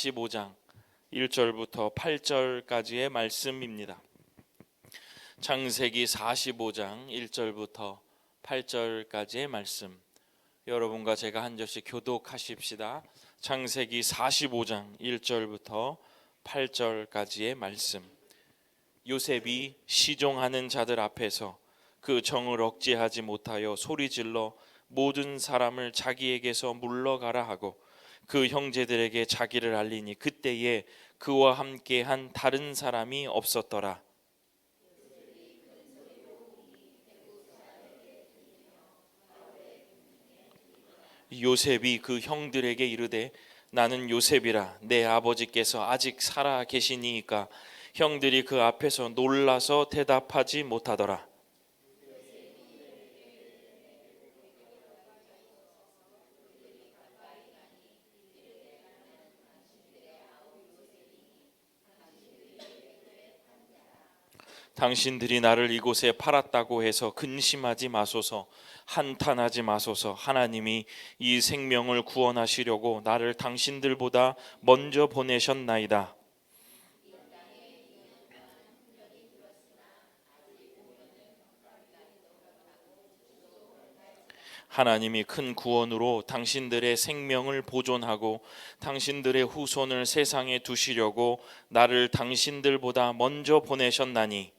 45장 1절부터 8절까지의 말씀입니다. 창세기 45장 1절부터 8절까지의 말씀, 여러분과 제가 한 절씩 교독하십시다. 창세기 45장 1절부터 8절까지의 말씀. 요셉이 시종하는 자들 앞에서 그 정을 억제하지 못하여 소리질러 모든 사람을 자기에게서 물러가라 하고 그 형제들에게 자기를 알리니 그때에 그와 함께한 다른 사람이 없었더라. 요셉이 그 형들에게 이르되 나는 요셉이라 내 아버지께서 아직 살아 계시니이까 형들이 그 앞에서 놀라서 대답하지 못하더라. 당신들이 나를 이곳에 팔았다고 해서 근심하지 마소서, 한탄하지 마소서. 하나님이 이 생명을 구원하시려고 나를 당신들보다 먼저 보내셨나이다. 하나님이 큰 구원으로 당신들의 생명을 보존하고 당신들의 후손을 세상에 두시려고 나를 당신들보다 먼저 보내셨나니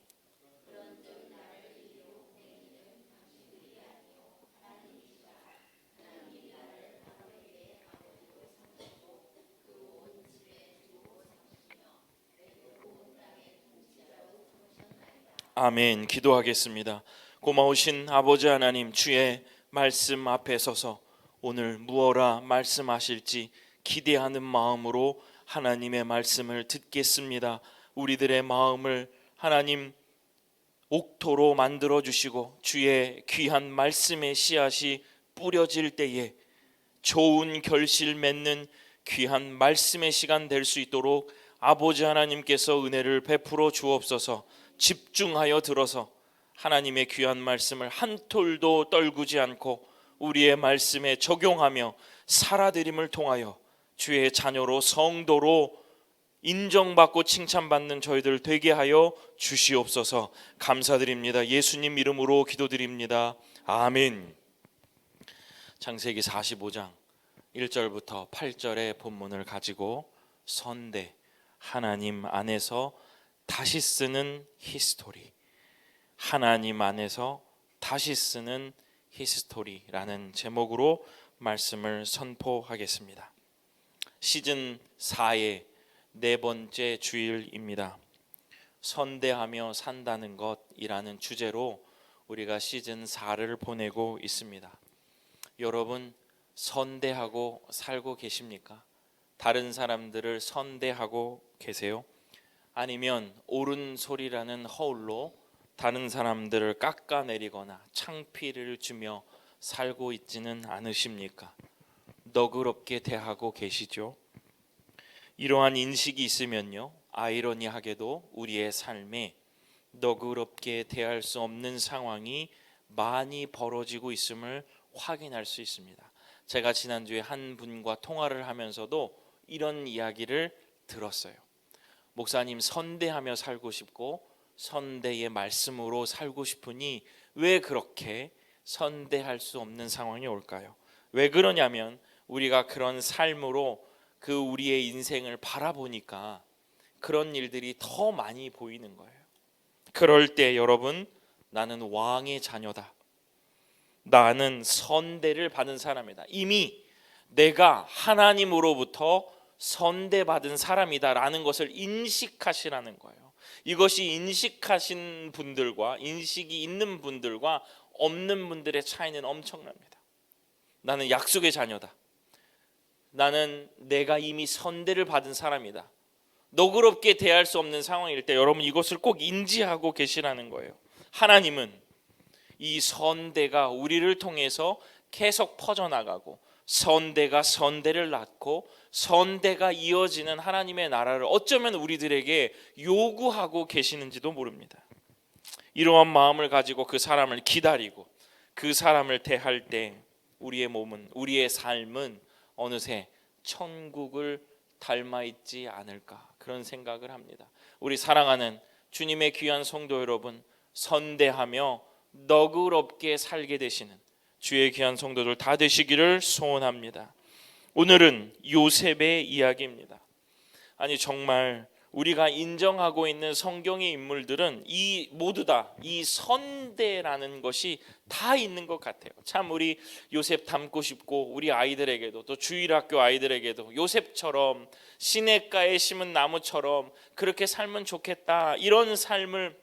아멘. 기도하겠습니다. 고마우신 아버지 하나님, 주의 말씀 앞에 서서 오늘 무엇라 말씀하실지 기대하는 마음으로 하나님의 말씀을 듣겠습니다. 우리들의 마음을 하나님 옥토로 만들어 주시고 주의 귀한 말씀의 씨앗이 뿌려질 때에 좋은 결실 맺는 귀한 말씀의 시간 될 수 있도록 아버지 하나님께서 은혜를 베풀어 주옵소서. 집중하여 들어서 하나님의 귀한 말씀을 한 톨도 떨구지 않고 우리의 말씀에 적용하며 살아드림을 통하여 주의 자녀로 성도로 인정받고 칭찬받는 저희들 되게 하여 주시옵소서. 감사드립니다. 예수님 이름으로 기도드립니다. 아멘. 창세기 45장 1절부터 8절의 본문을 가지고 선대, 하나님 안에서 다시 쓰는 히스토리, 하나님 안에서 다시 쓰는 히스토리라는 제목으로 말씀을 선포하겠습니다. 시즌 4의 네 번째 주일입니다. 선대하며 산다는 것이라는 주제로 우리가 시즌 4를 보내고 있습니다. 여러분, 선대하고 살고 계십니까? 다른 사람들을 선대하고 계세요? 아니면 옳은 소리라는 허울로 다른 사람들을 깎아내리거나 창피를 주며 살고 있지는 않으십니까? 너그럽게 대하고 계시죠? 이러한 인식이 있으면요, 아이러니하게도 우리의 삶에 너그럽게 대할 수 없는 상황이 많이 벌어지고 있음을 확인할 수 있습니다. 제가 지난주에 한 분과 통화를 하면서도 이런 이야기를 들었어요. 목사님, 선대하며 살고 싶고 선대의 말씀으로 살고 싶으니 왜 그렇게 선대할 수 없는 상황이 올까요? 왜 그러냐면 우리가 그런 삶으로 그 우리의 인생을 바라보니까 그런 일들이 더 많이 보이는 거예요. 그럴 때 여러분, 나는 왕의 자녀다, 나는 선대를 받은 사람이다, 이미 내가 하나님으로부터 선대받은 사람이다라는 것을 인식하시라는 거예요. 이것이 인식하신 분들과 인식이 있는 분들과 없는 분들의 차이는 엄청납니다. 나는 약속의 자녀다, 나는 내가 이미 선대를 받은 사람이다, 너그럽게 대할 수 없는 상황일 때 여러분 이것을 꼭 인지하고 계시라는 거예요. 하나님은 이 선대가 우리를 통해서 계속 퍼져나가고 선대가 선대를 낳고 선대가 이어지는 하나님의 나라를 어쩌면 우리들에게 요구하고 계시는지도 모릅니다. 이러한 마음을 가지고 그 사람을 기다리고 그 사람을 대할 때 우리의 몸은, 우리의 삶은 어느새 천국을 닮아 있지 않을까 그런 생각을 합니다. 우리 사랑하는 주님의 귀한 성도 여러분, 선대하며 너그럽게 살게 되시는 주의 귀한 성도들 다 되시기를 소원합니다. 오늘은 요셉의 이야기입니다. 아니 정말 우리가 인정하고 있는 성경의 인물들은 이 모두 다 이 선대라는 것이 다 있는 것 같아요. 참 우리 요셉 닮고 싶고 우리 아이들에게도 또 주일학교 아이들에게도 요셉처럼 시냇가에 심은 나무처럼 그렇게 살면 좋겠다 이런 삶을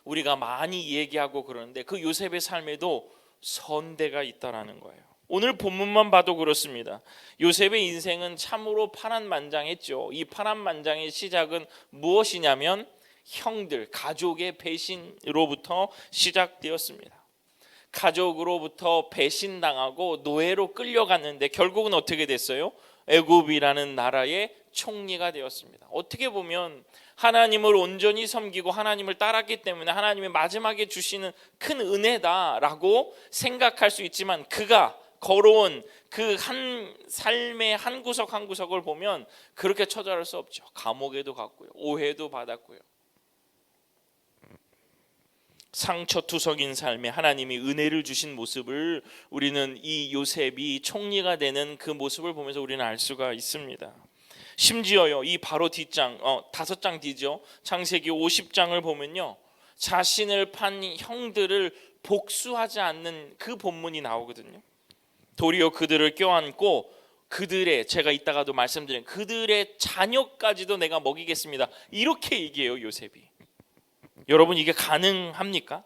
우리가 많이 얘기하고 그러는데 그 요셉의 삶에도 선대가 있다라는 거예요. 오늘 본문만 봐도 그렇습니다. 요셉의 인생은 참으로 파란만장했죠. 이 파란만장의 시작은 무엇이냐면 형들, 가족의 배신으로부터 시작되었습니다. 가족으로부터 배신당하고 노예로 끌려갔는데 결국은 어떻게 됐어요? 애굽이라는 나라의 총리가 되었습니다. 어떻게 보면 하나님을 온전히 섬기고 하나님을 따랐기 때문에 하나님이 마지막에 주시는 큰 은혜다라고 생각할 수 있지만 그가 걸어온 그 한 삶의 한 구석 한 구석을 보면 그렇게 처절할 수 없죠. 감옥에도 갔고요, 오해도 받았고요. 상처투성인 삶에 하나님이 은혜를 주신 모습을 우리는 이 요셉이 총리가 되는 그 모습을 보면서 우리는 알 수가 있습니다. 심지어요, 이 바로 뒷장 5장 뒤죠. 창세기 50장을 보면요, 자신을 판 형들을 복수하지 않는 그 본문이 나오거든요. 도리어 그들을 껴안고 그들의, 제가 이따가도 말씀드린 그들의 자녀까지도 내가 먹이겠습니다 이렇게 얘기해요 요셉이. 여러분 이게 가능합니까?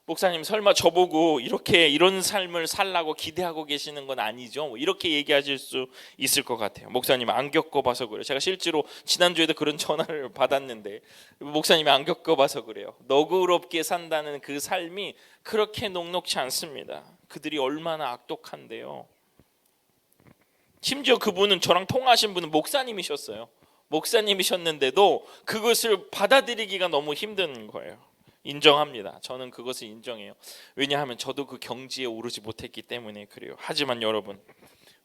목사님 설마 저보고 이런 삶을 살라고 기대하고 계시는 건 아니죠? 이렇게 얘기하실 수 있을 것 같아요. 목사님 안 겪어봐서 그래요. 제가 실제로 지난주에도 그런 전화를 받았는데 목사님이 안 겪어봐서 그래요. 너그럽게 산다는 그 삶이 그렇게 녹록지 않습니다. 그들이 얼마나 악독한데요. 심지어 그분은, 저랑 통화하신 분은 목사님이셨어요. 목사님이셨는데도 그것을 받아들이기가 너무 힘든 거예요. 인정합니다. 저는 그것을 인정해요. 왜냐하면 저도 그 경지에 오르지 못했기 때문에 그래요. 하지만 여러분,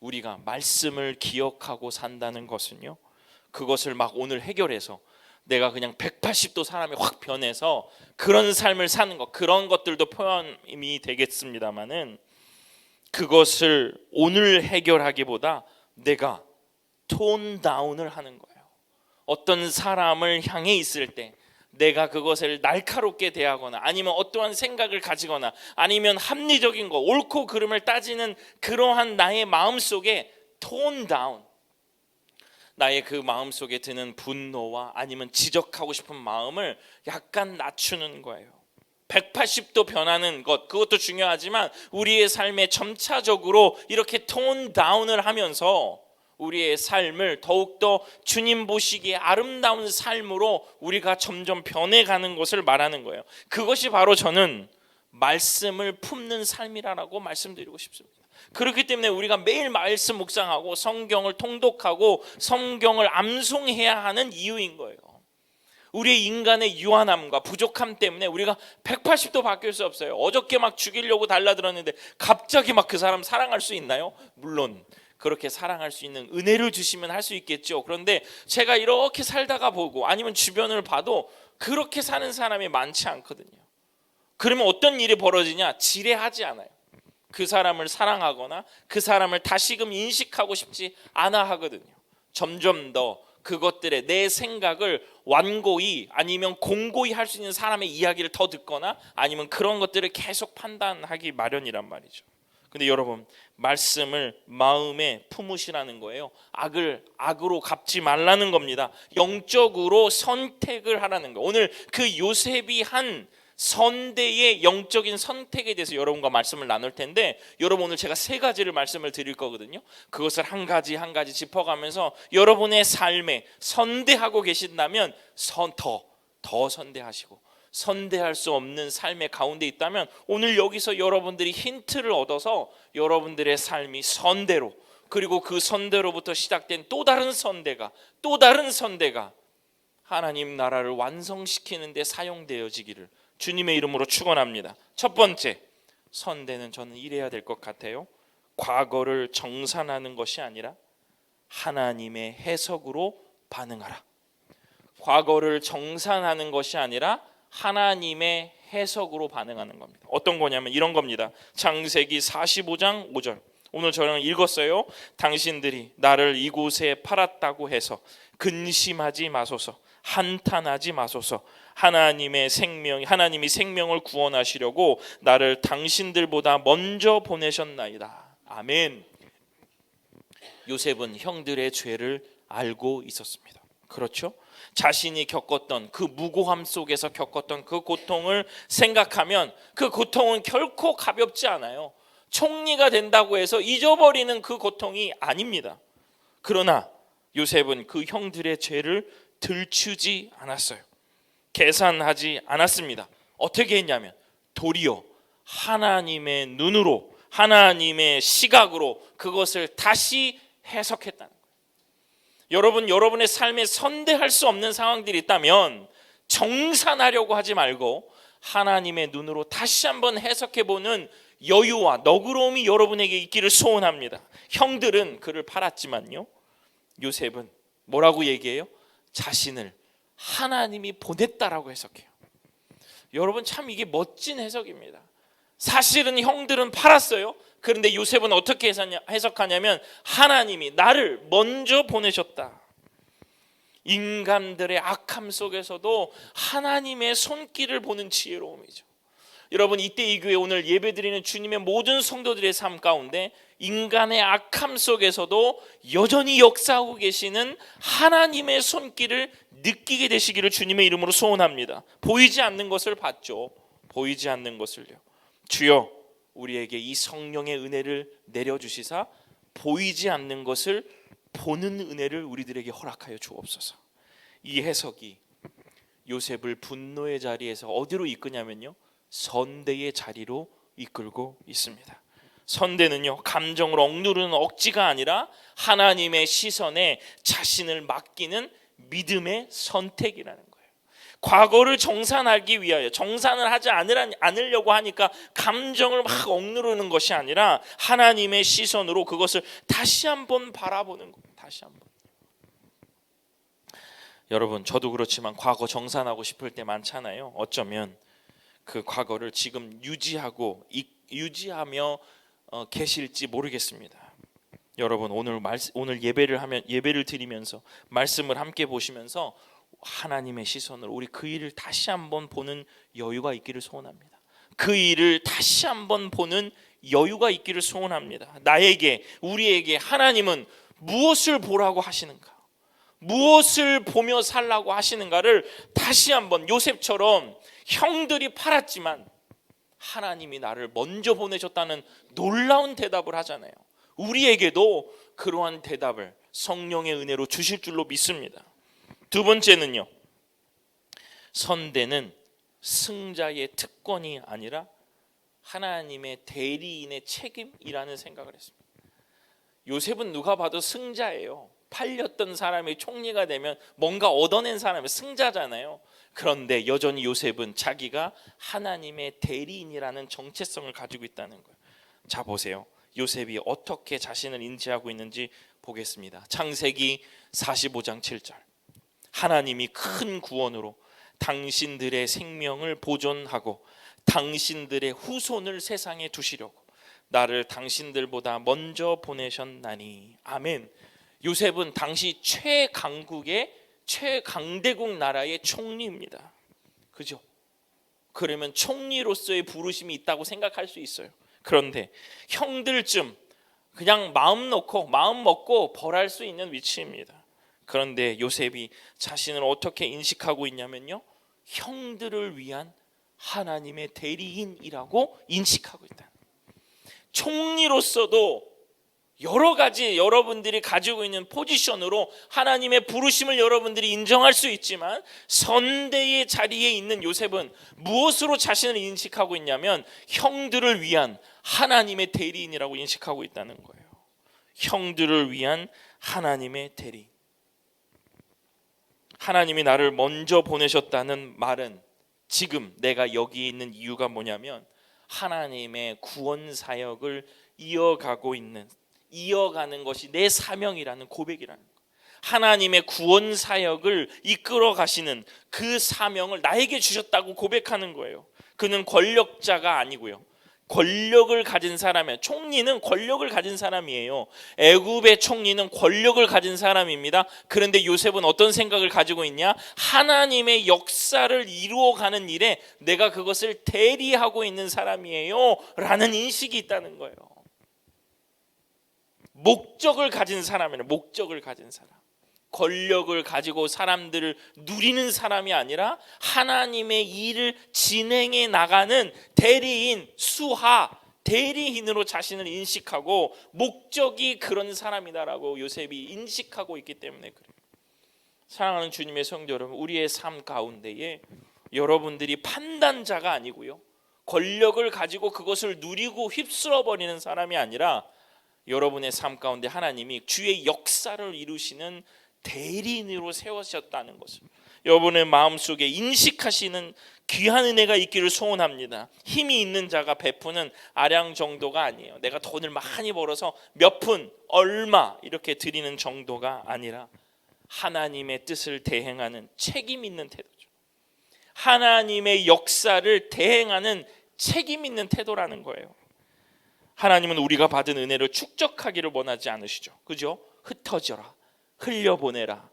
우리가 말씀을 기억하고 산다는 것은요, 그것을 막 오늘 해결해서 내가 그냥 180도 사람이 확 변해서 그런 삶을 사는 것, 그런 것들도 포함이 되겠습니다마는 그것을 오늘 해결하기보다 내가 톤 다운을 하는 거예요. 어떤 사람을 향해 있을 때 내가 그것을 날카롭게 대하거나 아니면 어떠한 생각을 가지거나 아니면 합리적인 거, 옳고 그름을 따지는 그러한 나의 마음속에 톤 다운, 나의 그 마음속에 드는 분노와 아니면 지적하고 싶은 마음을 약간 낮추는 거예요. 180도 변하는 것, 그것도 중요하지만 우리의 삶에 점차적으로 이렇게 톤 다운을 하면서 우리의 삶을 더욱더 주님 보시기에 아름다운 삶으로 우리가 점점 변해가는 것을 말하는 거예요. 그것이 바로 저는 말씀을 품는 삶이라고 말씀드리고 싶습니다. 그렇기 때문에 우리가 매일 말씀 묵상하고 성경을 통독하고 성경을 암송해야 하는 이유인 거예요. 우리의 인간의 유한함과 부족함 때문에 우리가 180도 바뀔 수 없어요. 어저께 막 죽이려고 달라들었는데 갑자기 막 그 사람 사랑할 수 있나요? 물론 그렇게 사랑할 수 있는 은혜를 주시면 할 수 있겠죠. 그런데 제가 이렇게 살다가 보고 아니면 주변을 봐도 그렇게 사는 사람이 많지 않거든요. 그러면 어떤 일이 벌어지냐? 지레하지 않아요. 그 사람을 사랑하거나 그 사람을 다시금 인식하고 싶지 않아 하거든요. 점점 더 그것들에 내 생각을 완고히 아니면 공고히 할 수 있는 사람의 이야기를 더 듣거나 아니면 그런 것들을 계속 판단하기 마련이란 말이죠. 근데 여러분, 말씀을 마음에 품으시라는 거예요. 악을 악으로 갚지 말라는 겁니다. 영적으로 선택을 하라는 거예요. 오늘 그 요셉이 한 선대의 영적인 선택에 대해서 여러분과 말씀을 나눌 텐데, 여러분 오늘 제가 3가지를 말씀을 드릴 거거든요. 그것을 한 가지 한 가지 짚어가면서 여러분의 삶에 선대하고 계신다면 더 선대하시고, 선대할 수 없는 삶의 가운데 있다면 오늘 여기서 여러분들이 힌트를 얻어서 여러분들의 삶이 선대로, 그리고 그 선대로부터 시작된 또 다른 선대가 하나님 나라를 완성시키는 데 사용되어지기를 주님의 이름으로 축원합니다. 첫 번째, 선대는 저는 이래야 될 것 같아요. 과거를 정산하는 것이 아니라 하나님의 해석으로 반응하라. 과거를 정산하는 것이 아니라 하나님의 해석으로 반응하는 겁니다. 어떤 거냐면 이런 겁니다. 창세기 45장 5절. 오늘 저는 읽었어요. 당신들이 나를 이곳에 팔았다고 해서 근심하지 마소서, 한탄하지 마소서. 하나님이 생명을 구원하시려고 나를 당신들보다 먼저 보내셨나이다. 아멘. 요셉은 형들의 죄를 알고 있었습니다. 그렇죠? 자신이 겪었던 그 무고함 속에서 겪었던 그 고통을 생각하면 그 고통은 결코 가볍지 않아요. 총리가 된다고 해서 잊어버리는 그 고통이 아닙니다. 그러나 요셉은 그 형들의 죄를 들추지 않았어요. 계산하지 않았습니다. 어떻게 했냐면 도리어 하나님의 눈으로, 하나님의 시각으로 그것을 다시 해석했다는 거예요. 여러분, 여러분의 삶에 선대할 수 없는 상황들이 있다면 정산하려고 하지 말고 하나님의 눈으로 다시 한번 해석해보는 여유와 너그러움이 여러분에게 있기를 소원합니다. 형들은 그를 팔았지만요, 요셉은 뭐라고 얘기해요? 자신을 하나님이 보냈다라고 해석해요. 여러분, 참 이게 멋진 해석입니다. 사실은 형들은 팔았어요. 그런데 요셉은 어떻게 해석하냐면 하나님이 나를 먼저 보내셨다. 인간들의 악함 속에서도 하나님의 손길을 보는 지혜로움이죠. 여러분, 이때 이 교회 오늘 예배드리는 주님의 모든 성도들의 삶 가운데 인간의 악함 속에서도 여전히 역사하고 계시는 하나님의 손길을 느끼게 되시기를 주님의 이름으로 소원합니다. 보이지 않는 것을 봤죠. 보이지 않는 것을요. 주여, 우리에게 이 성령의 은혜를 내려주시사 보이지 않는 것을 보는 은혜를 우리들에게 허락하여 주옵소서. 이 해석이 요셉을 분노의 자리에서 어디로 이끄냐면요, 선대의 자리로 이끌고 있습니다. 선대는요, 감정을 억누르는 억지가 아니라 하나님의 시선에 자신을 맡기는 믿음의 선택이라는 거예요. 과거를 정산하기 위하여 정산을 하지 않으려고 하니까 감정을 막 억누르는 것이 아니라 하나님의 시선으로 그것을 다시 한번 바라보는 거예요. 다시 한번. 여러분, 저도 그렇지만 과거 정산하고 싶을 때 많잖아요. 어쩌면 그 과거를 지금 유지하며 계실지 모르겠습니다. 여러분, 오늘 예배를 드리면서 말씀을 함께 보시면서 하나님의 시선으로 우리 그 일을 다시 한번 보는 여유가 있기를 소원합니다. 그 일을 다시 한번 보는 여유가 있기를 소원합니다. 우리에게 하나님은 무엇을 보라고 하시는가, 무엇을 보며 살라고 하시는가를 다시 한번, 요셉처럼 형들이 팔았지만 하나님이 나를 먼저 보내셨다는 놀라운 대답을 하잖아요. 우리에게도 그러한 대답을 성령의 은혜로 주실 줄로 믿습니다. 두 번째는요, 선대는 승자의 특권이 아니라 하나님의 대리인의 책임이라는 생각을 했습니다. 요셉은 누가 봐도 승자예요. 팔렸던 사람이 총리가 되면 뭔가 얻어낸 사람이 승자잖아요. 그런데 여전히 요셉은 자기가 하나님의 대리인이라는 정체성을 가지고 있다는 거예요. 자, 보세요. 요셉이 어떻게 자신을 인지하고 있는지 보겠습니다. 창세기 45장 7절. 하나님이 큰 구원으로 당신들의 생명을 보존하고 당신들의 후손을 세상에 두시려고 나를 당신들보다 먼저 보내셨나니. 아멘. 요셉은 당시 최강대국 나라의 총리입니다. 그죠? 그러면 총리로서의 부르심이 있다고 생각할 수 있어요. 그런데 형들쯤 그냥 마음 먹고 벌할 수 있는 위치입니다. 그런데 요셉이 자신을 어떻게 인식하고 있냐면요, 형들을 위한 하나님의 대리인이라고 인식하고 있다. 총리로서도 여러 가지 여러분들이 가지고 있는 포지션으로 하나님의 부르심을 여러분들이 인정할 수 있지만, 선대의 자리에 있는 요셉은 무엇으로 자신을 인식하고 있냐면 형들을 위한 하나님의 대리인이라고 인식하고 있다는 거예요. 형들을 위한 하나님의 대리인. 하나님이 나를 먼저 보내셨다는 말은 지금 내가 여기 있는 이유가 뭐냐면 하나님의 구원 사역을 이어가고 있는, 이어가는 것이 내 사명이라는 고백이라는 거예요. 하나님의 구원 사역을 이끌어 가시는 그 사명을 나에게 주셨다고 고백하는 거예요. 그는 권력자가 아니고요. 권력을 가진 사람이에요. 총리는 권력을 가진 사람이에요. 애굽의 총리는 권력을 가진 사람입니다. 그런데 요셉은 어떤 생각을 가지고 있냐? 하나님의 역사를 이루어가는 일에 내가 그것을 대리하고 있는 사람이에요 라는 인식이 있다는 거예요. 목적을 가진 사람이에요. 목적을 가진 사람. 권력을 가지고 사람들을 누리는 사람이 아니라 하나님의 일을 진행해 나가는 대리인, 수하, 대리인으로 자신을 인식하고 목적이 그런 사람이다라고 요셉이 인식하고 있기 때문에 그래요. 사랑하는 주님의 성도 여러분, 우리의 삶 가운데에 여러분들이 판단자가 아니고요, 권력을 가지고 그것을 누리고 휩쓸어 버리는 사람이 아니라 여러분의 삶 가운데 하나님이 주의 역사를 이루시는 대리인으로 세우셨다는 것을 여러분의 마음속에 인식하시는 귀한 은혜가 있기를 소원합니다. 힘이 있는 자가 베푸는 아량 정도가 아니에요. 내가 돈을 많이 벌어서 몇 푼, 얼마 이렇게 드리는 정도가 아니라 하나님의 뜻을 대행하는 책임 있는 태도죠. 하나님의 역사를 대행하는 책임 있는 태도라는 거예요. 하나님은 우리가 받은 은혜를 축적하기를 원하지 않으시죠. 그죠? 흩어져라, 흘려보내라.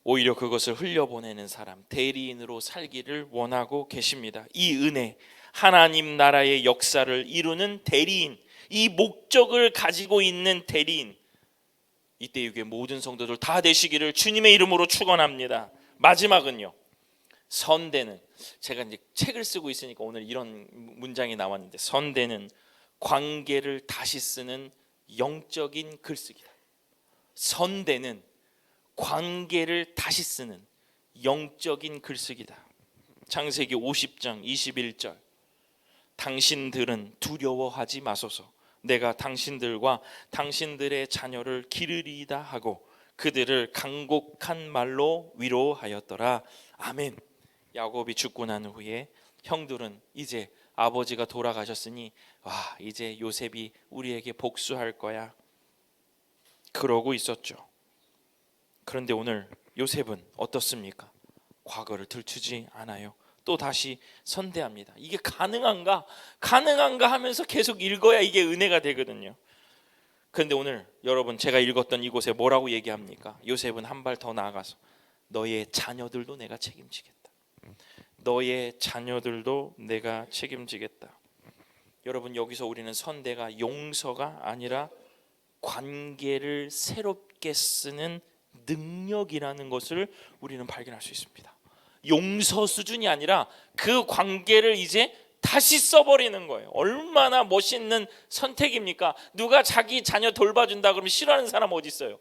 오히려 그것을 흘려보내는 사람, 대리인으로 살기를 원하고 계십니다. 이 은혜, 하나님 나라의 역사를 이루는 대리인, 이 목적을 가지고 있는 대리인, 이때 유교의 모든 성도들 다 되시기를 주님의 이름으로 축원합니다. 마지막은요, 선대는, 제가 이제 책을 쓰고 있으니까 오늘 이런 문장이 나왔는데, 선대는 관계를 다시 쓰는 영적인 글쓰기다. 선대는 관계를 다시 쓰는 영적인 글쓰기다. 창세기 50장 21절, 당신들은 두려워하지 마소서. 내가 당신들과 당신들의 자녀를 기르리이다 하고 그들을 간곡한 말로 위로하였더라. 아멘. 야곱이 죽고 난 후에 형들은 이제 아버지가 돌아가셨으니 이제 요셉이 우리에게 복수할 거야, 그러고 있었죠. 그런데 오늘 요셉은 어떻습니까? 과거를 들추지 않아요. 또 다시 선대합니다. 이게 가능한가 하면서 계속 읽어야 이게 은혜가 되거든요. 그런데 오늘 여러분, 제가 읽었던 이곳에 뭐라고 얘기합니까? 요셉은 한 발 더 나아가서 너의 자녀들도 내가 책임지겠다. 너의 자녀들도 내가 책임지겠다. 여러분, 여기서 우리는 선대가 용서가 아니라 관계를 새롭게 쓰는 능력이라는 것을 우리는 발견할 수 있습니다. 용서 수준이 아니라 그 관계를 이제 다시 써버리는 거예요. 얼마나 멋있는 선택입니까? 누가 자기 자녀 돌봐준다 그러면 싫어하는 사람 어디 있어요?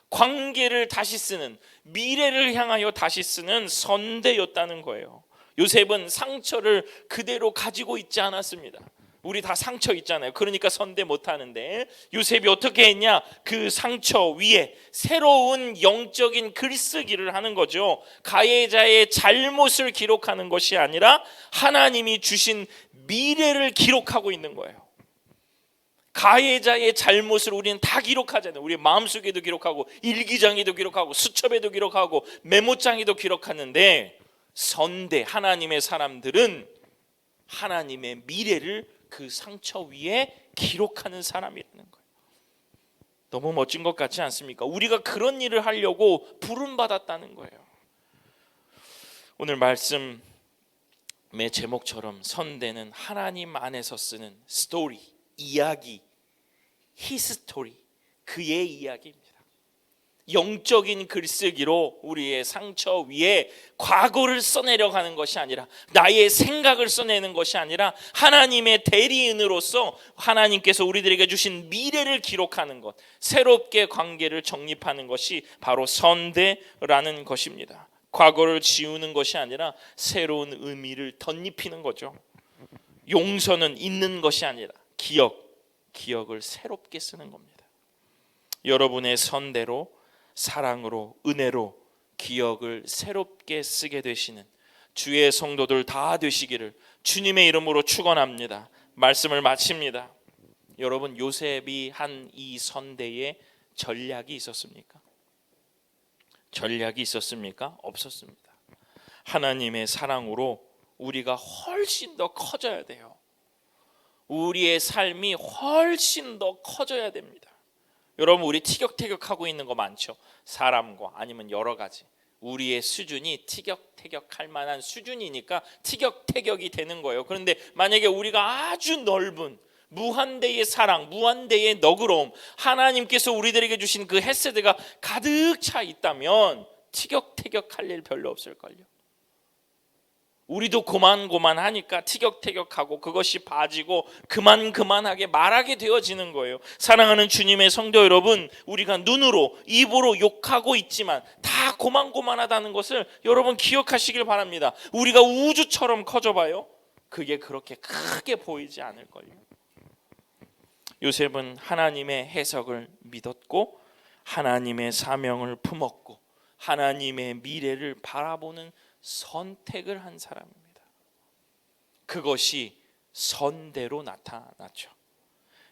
관계를 다시 쓰는, 미래를 향하여 다시 쓰는 선대였다는 거예요. 요셉은 상처를 그대로 가지고 있지 않았습니다. 우리 다 상처 있잖아요. 그러니까 선대 못하는데, 요셉이 어떻게 했냐? 그 상처 위에 새로운 영적인 글쓰기를 하는 거죠. 가해자의 잘못을 기록하는 것이 아니라 하나님이 주신 미래를 기록하고 있는 거예요. 가해자의 잘못을 우리는 다 기록하잖아요. 우리 마음속에도 기록하고, 일기장에도 기록하고, 수첩에도 기록하고, 메모장에도 기록하는데, 선대, 하나님의 사람들은 하나님의 미래를 그 상처 위에 기록하는 사람이라는 거예요. 너무 멋진 것 같지 않습니까? 우리가 그런 일을 하려고 부름받았다는 거예요. 오늘 말씀의 제목처럼 선대는 하나님 안에서 쓰는 스토리, 이야기, 히스토리, 그의 이야기입니다. 영적인 글쓰기로 우리의 상처 위에 과거를 써내려가는 것이 아니라, 나의 생각을 써내는 것이 아니라 하나님의 대리인으로서 하나님께서 우리들에게 주신 미래를 기록하는 것, 새롭게 관계를 정립하는 것이 바로 선대라는 것입니다. 과거를 지우는 것이 아니라 새로운 의미를 덧입히는 거죠. 용서는 잊는 것이 아니라 기억을 새롭게 쓰는 겁니다. 여러분의 선대로, 사랑으로, 은혜로 기억을 새롭게 쓰게 되시는 주의 성도들 다 되시기를 주님의 이름으로 축원합니다. 말씀을 마칩니다. 여러분, 요셉이 한 이 선대에 전략이 있었습니까? 전략이 있었습니까? 없었습니다. 하나님의 사랑으로 우리가 훨씬 더 커져야 돼요. 우리의 삶이 훨씬 더 커져야 됩니다. 여러분, 우리 티격태격하고 있는 거 많죠? 사람과 아니면 여러 가지. 우리의 수준이 티격태격할 만한 수준이니까 티격태격이 되는 거예요. 그런데 만약에 우리가 아주 넓은 무한대의 사랑, 무한대의 너그러움, 하나님께서 우리들에게 주신 그 헤세드가 가득 차 있다면 티격태격할 일 별로 없을걸요. 우리도 고만고만하니까 티격태격하고 그것이 봐지고 그만하게 말하게 되어지는 거예요. 사랑하는 주님의 성도 여러분, 우리가 눈으로 입으로 욕하고 있지만 다 고만고만하다는 것을 여러분 기억하시길 바랍니다. 우리가 우주처럼 커져봐요, 그게 그렇게 크게 보이지 않을걸요. 요셉은 하나님의 해석을 믿었고 하나님의 사명을 품었고 하나님의 미래를 바라보는 선택을 한 사람입니다. 그것이 선대로 나타났죠.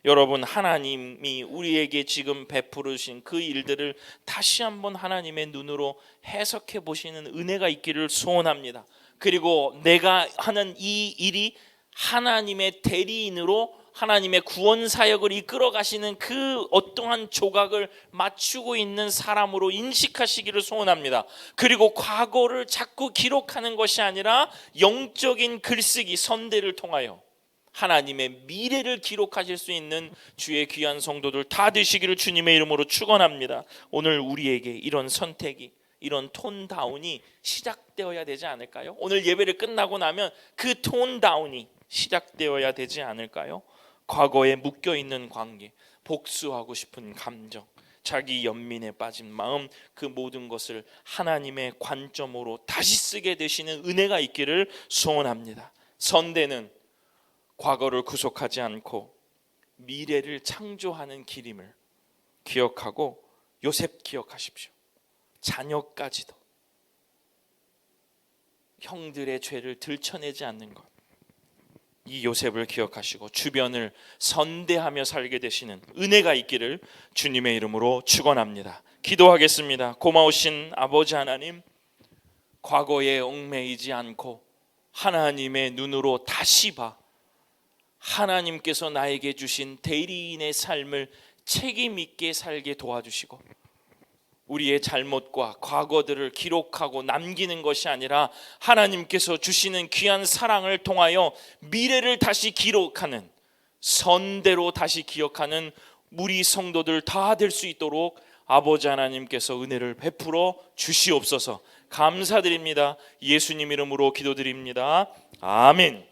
여러분, 하나님이 우리에게 지금 베푸르신 그 일들을 다시 한번 하나님의 눈으로 해석해 보시는 은혜가 있기를 소원합니다. 그리고 내가 하는 이 일이 하나님의 대리인으로 하나님의 구원 사역을 이끌어 가시는 그 어떠한 조각을 맞추고 있는 사람으로 인식하시기를 소원합니다. 그리고 과거를 자꾸 기록하는 것이 아니라 영적인 글쓰기, 선대를 통하여 하나님의 미래를 기록하실 수 있는 주의 귀한 성도들 다 되시기를 주님의 이름으로 축원합니다. 오늘 우리에게 이런 선택이, 이런 톤 다운이 시작되어야 되지 않을까요? 오늘 예배를 끝나고 나면 그 톤 다운이 시작되어야 되지 않을까요? 과거에 묶여있는 관계, 복수하고 싶은 감정, 자기 연민에 빠진 마음, 그 모든 것을 하나님의 관점으로 다시 쓰게 되시는 은혜가 있기를 소원합니다. 선대는 과거를 구속하지 않고 미래를 창조하는 길임을 기억하고 요셉 기억하십시오. 자녀까지도 형들의 죄를 들춰내지 않는 것, 이 요셉을 기억하시고 주변을 선대하며 살게 되시는 은혜가 있기를 주님의 이름으로 축원합니다. 기도하겠습니다. 고마우신 아버지 하나님, 과거에 얽매이지 않고 하나님의 눈으로 다시 봐 하나님께서 나에게 주신 대리인의 삶을 책임 있게 살게 도와주시고 우리의 잘못과 과거들을 기록하고 남기는 것이 아니라 하나님께서 주시는 귀한 사랑을 통하여 미래를 다시 기록하는, 선대로 다시 기억하는 우리 성도들 다 될 수 있도록 아버지 하나님께서 은혜를 베풀어 주시옵소서. 감사드립니다. 예수님 이름으로 기도드립니다. 아멘.